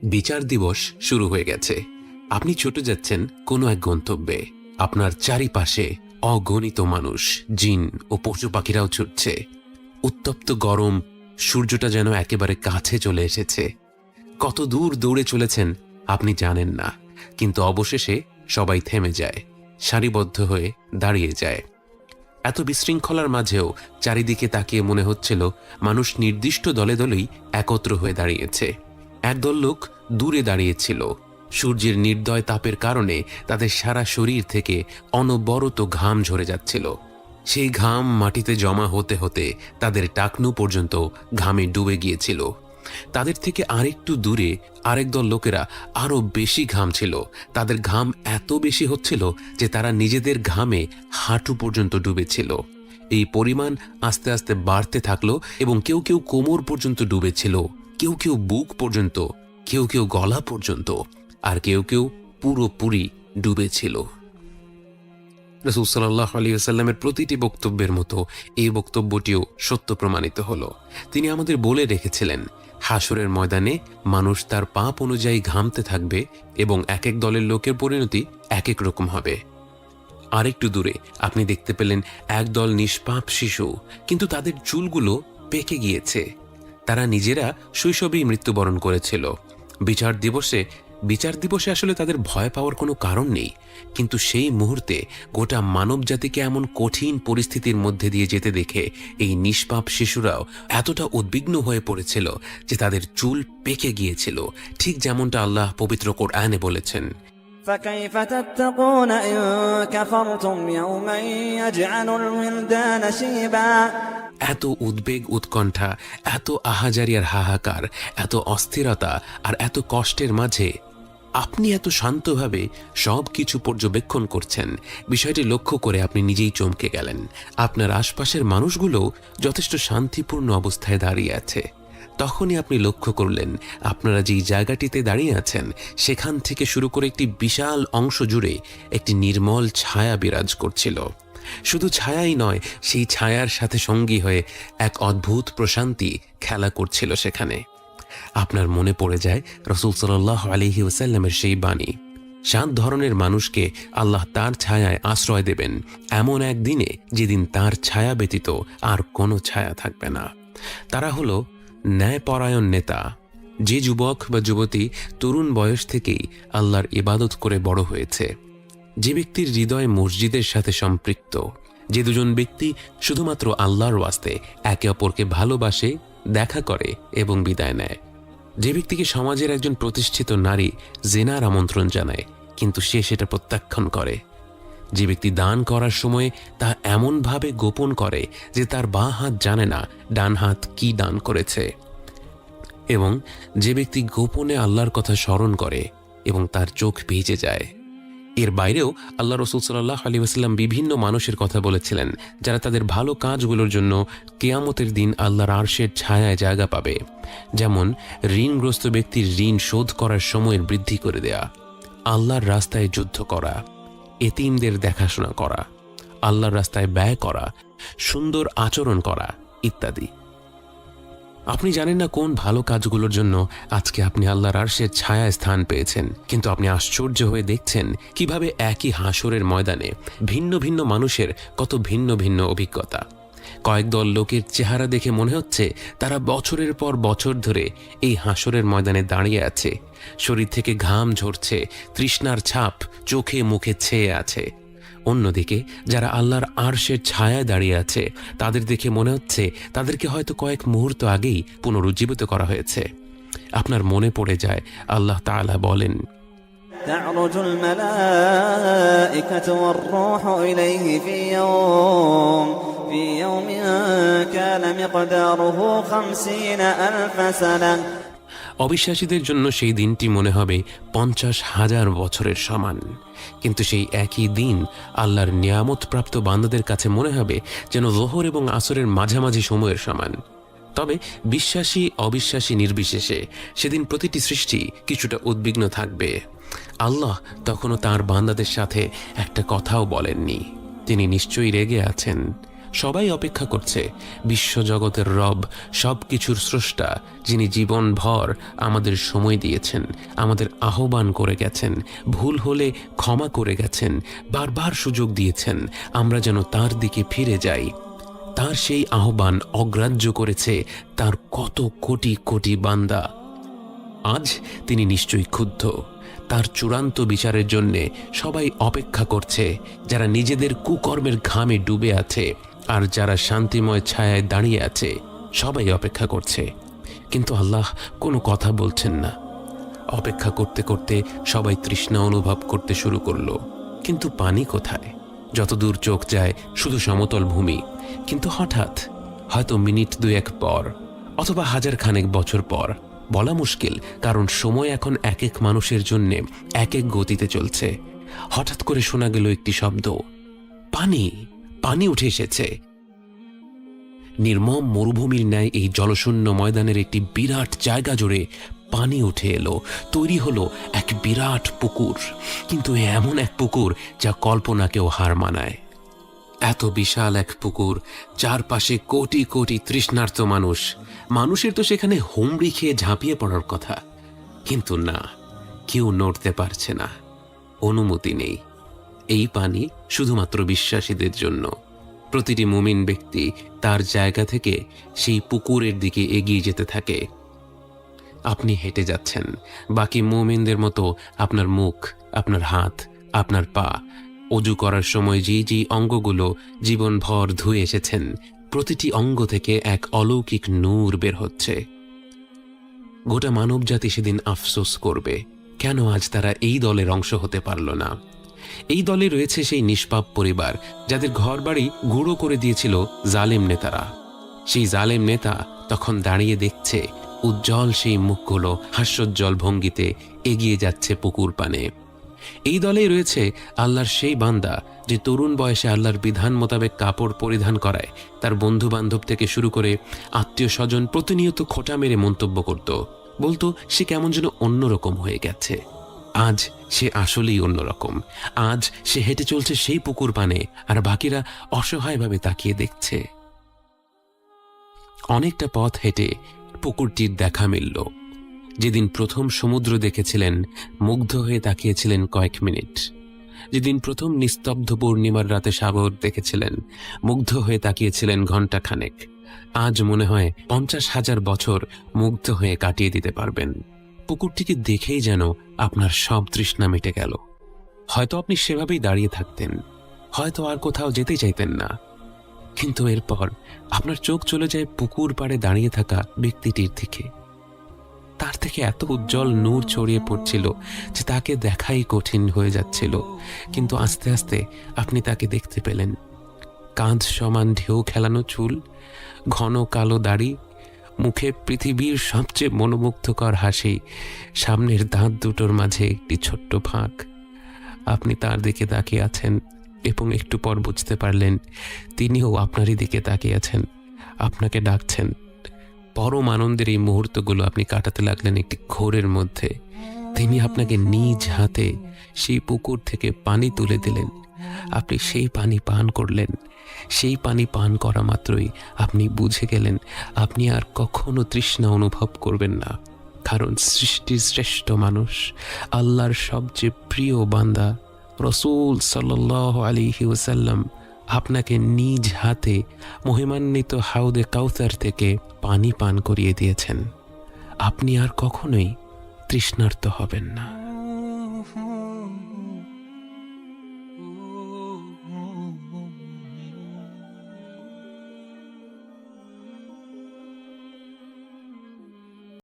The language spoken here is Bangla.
বিচার দিবস শুরু হয়ে গেছে। আপনি ছুটে যাচ্ছেন কোনো এক গন্তব্যে। আপনার চারিপাশে অগণিত মানুষ, জিন ও পশু পাখিরাও ছুটছে। উত্তপ্ত গরম, সূর্যটা যেন একেবারে কাছে চলে এসেছে। কত দূর দৌড়ে চলেছেন আপনি জানেন না, কিন্তু অবশেষে সবাই থেমে যায়, সারিবদ্ধ হয়ে দাঁড়িয়ে যায়। এত বিশৃঙ্খলার মাঝেও চারিদিকে তাকিয়ে মনে হচ্ছিল মানুষ নির্দিষ্ট দলে দলেই একত্র হয়ে দাঁড়িয়েছে। একদল লোক দূরে দাঁড়িয়েছিল। সূর্যের নির্দয় তাপের কারণে তাদের সারা শরীর থেকে অনবরত ঘাম ঝরে যাচ্ছিল। সেই ঘাম মাটিতে জমা হতে হতে তাদের টাকনু পর্যন্ত ঘামে ডুবে গিয়েছিল। তাদের থেকে আরেকটু দূরে আরেক দল লোকেরা আরো বেশি ঘামছিল। তাদের ঘাম এত বেশি হচ্ছিল যে তারা নিজেদের ঘামে হাঁটু পর্যন্ত ডুবেছিল। এই পরিমাণ আস্তে আস্তে বাড়তে থাকলো এবং কেউ কেউ কোমর পর্যন্ত ডুবেছিল, কেউ কেউ বুক পর্যন্ত, কেউ কেউ গলা পর্যন্ত, আর কেউ কেউ পুরোপুরি ডুবেছিল। রাসূল সাল্লাল্লাহু আলাইহি ওয়াসাল্লামের প্রতিটি বক্তব্যের মতো এই বক্তব্যটিও সত্য প্রমাণিত হলো। তিনি আমাদের বলে রেখেছিলেন, হাসরের ময়দানে মানুষ তার পাপ অনুযায়ী ঘামতে থাকবে এবং এক এক দলের লোকের পরিণতি এক এক রকম হবে। আরেকটু দূরে আপনি দেখতে পেলেন একদল নিষ্পাপ শিশু, কিন্তু তাদের চুলগুলো পেকে গিয়েছে। তারা নিজেরা শৈশবেই মৃত্যুবরণ করেছিল। বিচার দিবসে আসলে তাদের ভয় পাওয়ার কোনো কারণ নেই, কিন্তু সেই মুহূর্তে গোটা মানব জাতিকে এমন কঠিন পরিস্থিতির মধ্যে দিয়ে যেতে দেখে এই নিষ্পাপ শিশুরাও এতটা উদ্বিগ্ন হয়ে পড়েছিল যে তাদের চুল পেকে গিয়েছিল, ঠিক যেমনটা আল্লাহ পবিত্র কোরআনে বলেছেন, فكيف تتقون إن كفرتم يوما يجعل الولدان شيبا। এত উদ্বেগ, উৎকণ্ঠা, এত আহাজারি আর হাহাকার, এত অস্থিরতা আর এত কষ্টের মাঝে আপনি এত শান্তভাবে সব কিছু পর্যবেক্ষণ করছেন। বিষয়টি লক্ষ্য করে আপনি নিজেই চমকে গেলেন। আপনার আশপাশের মানুষগুলোও যথেষ্ট শান্তিপূর্ণ অবস্থায় দাঁড়িয়ে আছে। তখনই আপনি লক্ষ্য করলেন আপনারা যেই জায়গাটিতে দাঁড়িয়ে আছেন সেখান থেকে শুরু করে একটি বিশাল অংশ জুড়ে একটি নির্মল ছায়া বিরাজ করছিল। শুধু ছায়াই নয়, সেই ছায়ার সাথে সঙ্গী হয়ে এক অদ্ভুত প্রশান্তি খেলা করছিল সেখানে। আপনার মনে পড়ে যায় রাসূল সাল্লাল্লাহু আলাইহি ওয়াসাল্লামের সেই বাণী, 7 ধরনের মানুষকে আল্লাহ তার ছায়ায় আশ্রয় দেবেন এমন এক দিনে যেদিন তার ছায়া ব্যতীত আর কোনো ছায়া থাকবে না। তারা হলো ন্যায়পরায়ণ নেতা, যে যুবক বা যুবতী তরুণ বয়স থেকেই আল্লাহর ইবাদত করে বড় হয়েছে, যে ব্যক্তির হৃদয় মসজিদের সাথে সম্পৃক্ত, যে দুজন ব্যক্তি শুধুমাত্র আল্লাহর ওয়াস্তে একে অপরকে ভালোবাসে, দেখা করে এবং বিদায় নেয়, যে ব্যক্তিকে সমাজের একজন প্রতিষ্ঠিত নারী জিনার আমন্ত্রণ জানায় কিন্তু সে সেটা প্রত্যাখ্যান করে, যে ব্যক্তি দান করার সময় তা এমনভাবে গোপন করে যে তার বাঁ হাত জানে না ডান হাত কি দান করেছে, এবং যে ব্যক্তি গোপনে আল্লাহর কথা স্মরণ করে এবং তার চোখ ভিজে যায়। এর বাইরেও আল্লাহ রাসূল সাল্লাল্লাহু আলাইহি ওয়াসাল্লাম বিভিন্ন মানুষের কথা বলেছিলেন যারা তাদের ভালো কাজগুলোর জন্য কিয়ামতের দিন আল্লাহর আরশের ছায়ায় জায়গা পাবে। যেমন ঋণগ্রস্ত ব্যক্তির ঋণ শোধ করার সময়ের বৃদ্ধি করে দেয়া, আল্লাহর রাস্তায় যুদ্ধ করা, এতিমদের দেখাশোনা করা, আল্লাহর রাস্তায় ব্যয় করা, সুন্দর আচরণ করা ইত্যাদি। আপনি জানেন না কোন ভালো কাজগুলোর জন্য আজকে আপনি আল্লাহর আরশের ছায়ায় স্থান পেয়েছেন, কিন্তু আপনি আশ্চর্য হয়ে দেখছেন কিভাবে একই হাসরের ময়দানে ভিন্ন ভিন্ন মানুষের কত ভিন্ন ভিন্ন অভিজ্ঞতা। কয়েক দল লোকের চেহারা দেখে মনে হচ্ছে তারা বছরের পর বছর ধরে এই হাসরের ময়দানে দাঁড়িয়ে আছে, শরীর থেকে ঘাম ঝরছে, তৃষ্ণার ছাপ চোখে মুখে ছেয়ে আছে। অন্যদিকে যারা আল্লাহর আরশের ছায়ায় দাঁড়িয়ে আছে তাদের দেখে মনে হচ্ছে তাদেরকে হয়তো কয়েক মুহূর্ত আগেই পুনরুজ্জীবিত করা হয়েছে। আপনার মনে পড়ে যায় আল্লাহ তাআলা বলেন, تعرج الملائكة والروح إليه في يوم كان مقداره 50,000 سنة। অবিশ্বাসীদের জন্য সেই দিনটি মনে হবে 50,000 বছরের সমান, কিন্তু সেই একই দিন আল্লাহর নিয়ামতপ্রাপ্ত বান্দাদের কাছে মনে হবে যেন যোহর এবং আসরের মাঝামাঝি সময়ের সমান। তবে বিশ্বাসী অবিশ্বাসী নির্বিশেষে সেদিন প্রতিটি সৃষ্টি কিছুটা উদ্বিগ্ন থাকবে। আল্লাহ তখনও তাঁর বান্দাদের সাথে একটা কথাও বলেননি। তিনি নিশ্চয়ই রেগে আছেন, সবাই অপেক্ষা করছে বিশ্বজগতের রব, সব কিছুর স্রষ্টা, যিনি জীবনভর আমাদের সময় দিয়েছেন, আমাদের আহ্বান করে গেছেন, ভুল হলে ক্ষমা করে গেছেন, বারবার সুযোগ দিয়েছেন আমরা যেন তার দিকে ফিরে যাই। তার সেই আহ্বান অগ্রাহ্য করেছে তার কত কোটি কোটি বান্দা। আজ তিনি নিশ্চয়ই ক্ষুব্ধ। তার চূড়ান্ত বিচারের জন্যে সবাই অপেক্ষা করছে, যারা নিজেদের কুকর্মের ঘামে ডুবে আছে আর যারা শান্তিময় ছায়ায় দাঁড়িয়ে আছে, সবাই অপেক্ষা করছে। কিন্তু আল্লাহ কোনো কথা বলছেন না। অপেক্ষা করতে করতে সবাই তৃষ্ণা অনুভব করতে শুরু করলো। কিন্তু পানি কোথায়? যতদূর চোখ যায় শুধু সমতল ভূমি। কিন্তু হঠাৎ, হয়তো মিনিট দুয়েক পর অথবা হাজার খানেক বছর পর, বলা মুশকিল, কারণ সময় এখন এক এক মানুষের জন্যে এক এক গতিতে চলছে, হঠাৎ করে শোনা গেল একটি শব্দ, পানি। পানি উঠে এসেছে। নির্মম মরুভূমির ন্যায় এই জলশূন্য ময়দানের একটি বিরাট জায়গা জুড়ে পানি উঠে এলো। তৈরি হলো এক বিরাট পুকুর, কিন্তু এমন এক পুকুর যা কল্পনাকেও হার মানায়। এত বিশাল এক পুকুর, চারপাশে কোটি কোটি তৃষ্ণার্ত মানুষ। মানুষের তো সেখানে হুমড়ি খেয়ে ঝাঁপিয়ে পড়ার কথা, কিন্তু না, কেউ নড়তে পারছে না, অনুমতি নেই। এই পানি শুধুমাত্র বিশ্বাসীদের জন্য। প্রতিটি মুমিন ব্যক্তি তার জায়গা থেকে সেই পুকুরের দিকে এগিয়ে যেতে থাকে। আপনি হেঁটে যাচ্ছেন, বাকি মুমিনদের মতো আপনার মুখ, আপনার হাত, আপনার পা, অজু করার সময় যে অঙ্গগুলো জীবনভর ধুয়ে এসেছেন, প্রতিটি অঙ্গ থেকে এক অলৌকিক নূর বের হচ্ছে। গোটা মানবজাতি সেদিন আফসোস করবে, কেন আজ তারা এই দলের অংশ হতে পারল না। এই দলে রয়েছে সেই নিষ্পাপ পরিবার যাদের ঘরবাড়ি গুঁড়ো করে দিয়েছিল জালেম নেতারা। সেই জালেম নেতা তখন দাঁড়িয়ে দেখছে উজ্জ্বল সেই মুখগুলো হাস্যোজ্জ্বল ভঙ্গিতে এগিয়ে যাচ্ছে পুকুর পানে। এই দলেই রয়েছে আল্লাহর সেই বান্দা যে তরুণ বয়সে আল্লাহর বিধান মোতাবেক কাপড় পরিধান করায় তার বন্ধু বান্ধব থেকে শুরু করে আত্মীয় স্বজন প্রতিনিয়ত খোঁটা মেরে মন্তব্য করত, বলতো সে কেমন যেন অন্যরকম হয়ে গেছে। আজ সে আসলেই অন্যরকম। আজ সে হেঁটে চলছে সেই পুকুর পানে, আর বাকিরা অসহায়ভাবে তাকিয়ে দেখছে। অনেকটা পথ হেঁটে পুকুরটির দেখা মিলল। যেদিন প্রথম সমুদ্র দেখেছিলেন, মুগ্ধ হয়ে তাকিয়েছিলেন কয়েক মিনিট। যেদিন প্রথম নিস্তব্ধ পূর্ণিমার রাতে সাগর দেখেছিলেন, মুগ্ধ হয়ে তাকিয়েছিলেন ঘণ্টা খানেক। আজ মনে হয় 50,000 বছর মুগ্ধ হয়ে কাটিয়ে দিতে পারবেন। পুকুরটিকে দেখেই যেন আপনার সব তৃষ্ণা মিটে গেল। হয়তো আপনি সেভাবেই দাঁড়িয়ে থাকতেন, হয়তো আর কোথাও যেতে চাইতেন না, কিন্তু এরপর আপনার চোখ চলে যায় পুকুর পাড়ে দাঁড়িয়ে থাকা ব্যক্তিটির দিকে। তার থেকে এত উজ্জ্বল নূর ছড়িয়ে পড়ছিল যে তাকে দেখাই কঠিন হয়ে যাচ্ছিল। কিন্তু আস্তে আস্তে আপনি তাকে দেখতে পেলেন। কাঁধ সমান ঢেউ খেলানো চুল, ঘন কালো দাড়ি, মুখে পৃথিবীর সবচেয়ে মনোমুগ্ধকর হাসি, সামনের দাঁত দুটোর মাঝে একটি ছোট্ট ফাঁক। আপনি তার দিকে তাকিয়ে আছেন এবং একটু পর বুঝতে পারলেন তিনিও আপনারই দিকে তাকিয়ে আছেন, আপনাকে ডাকছেন। পরম আনন্দের এই মুহূর্তগুলো আপনি কাটাতে লাগলেন একটি ঘোরের মধ্যে। তিনি আপনাকে নিজ হাতে সেই পুকুর থেকে পানি তুলে দিলেন। আপনি সেই পানি পান করলেন। সেই পানি পান করা মাত্রই আপনি বুঝে গেলেন আপনি আর কখনো তৃষ্ণা অনুভব করবেন না, কারণ সৃষ্টির শ্রেষ্ঠ মানুষ, আল্লাহর সবচেয়ে প্রিয় বান্দা রাসূল সাল্লাল্লাহু আলাইহি ওয়াসাল্লাম আপনাকে নিজ হাতে মহিমান্বিত হাউদে কাউসার থেকে পানি পান করিয়ে দিয়েছেন। আপনি আর কখনোই তৃষ্ণার্ত হবেন না।